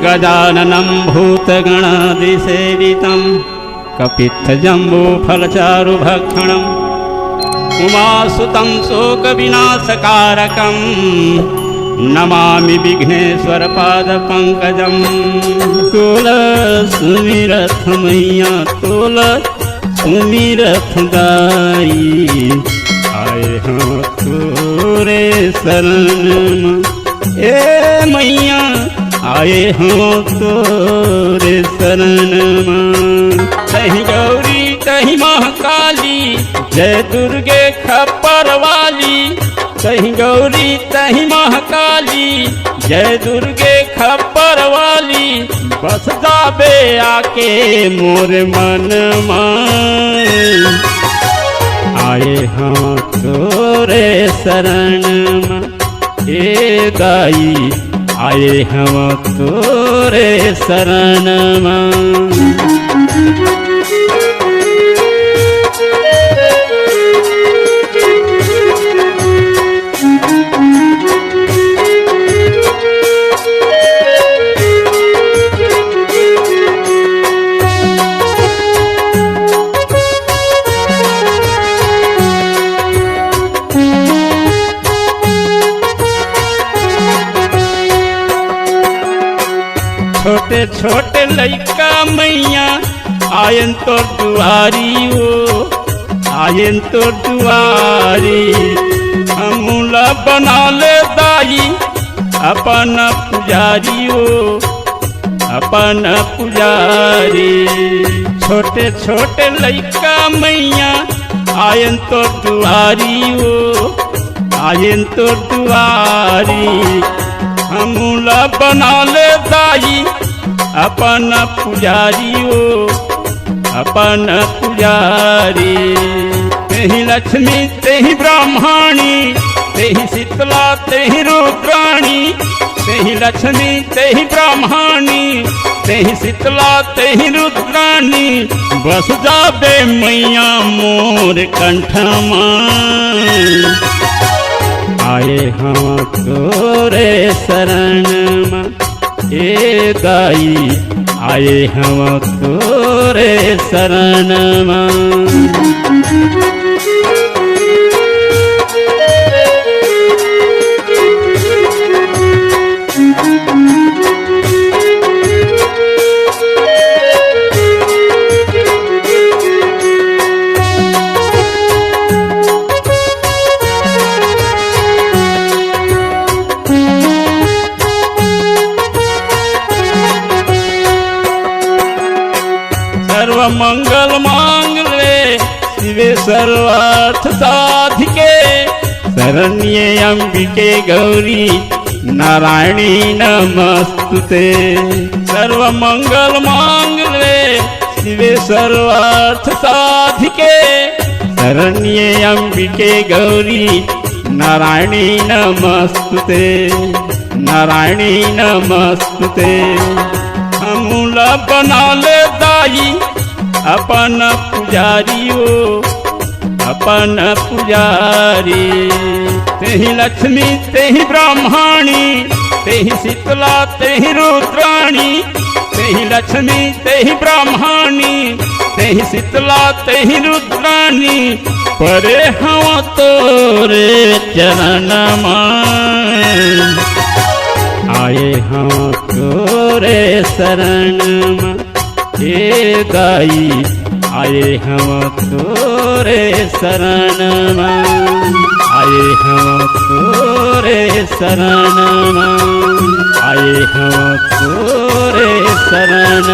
गजाननं भूतगणादिसेवितं कपित्थजम्बूफलचारुभक्षणम् उमासुतं शोकविनाशकारकं नमामि विघ्नेश्वरपादपङ्कजं। तुलसीरथ मैया तुलसीरथ गाई आए हो तोरे शरण ए मैया आए हो तोरे शरण। तही गौरी तही महाकाली जय दुर्गे खप्पर वाली। तही गौरी तही महाकाली जय दुर्गे खप्पर वाली। बस जाबे आके मोर मन मान आए हाँ तोरे शरण ए गाई आए हम तोरे शरण। छोटे छोटे लइका मैया आयन तोर दुआरी ओ आयन तोर दुआरी। हमूला बना ले दाई अपन पुजारी ओ अपन पुजारी। छोटे छोटे लइका मैया आयन तोर दुआरी ओ आयन तोर दुआरी। हमूला बना ले दाई अपन पुजारी ओ अपन पुजारी। तेहि लक्ष्मी तेहि ब्राह्मणी तेहि शीतला तेहि रुद्राणी। तेहि लक्ष्मी तेहि ब्राह्मणी तेहि शीतला तेहि रुद्राणी। बस जाबे मैया मोर कंठमा आए हम तोरे शरण ए गाई आए हम तोरे शरण। सर्व मंगल मांगले शिवे सर्वार्थ साधिके। शरण्ये अंबिके गौरी नारायणी नमस्तुते। सर्व मंगल मांगले शिवे सर्वार्थ साधिके। शरण्ये अंबिके गौरी नारायणी नमस्तुते नारायणी नमस्तुते। हमूला बना ले दाई अपन पुजारी ओ अपन पुजारी। तेहि लक्ष्मी तेहि ब्राह्मणी तेहि शीतला तेहि रुद्राणी। तेहि लक्ष्मी तेहि ब्राह्मणी तेहि शीतला तेहि रुद्राणी। परे हम तोरे चरण आए हम तोरे शरण ए गाई आए हम तोरे शरण। आए हम तोरे शरण आए हम तोरे शरण।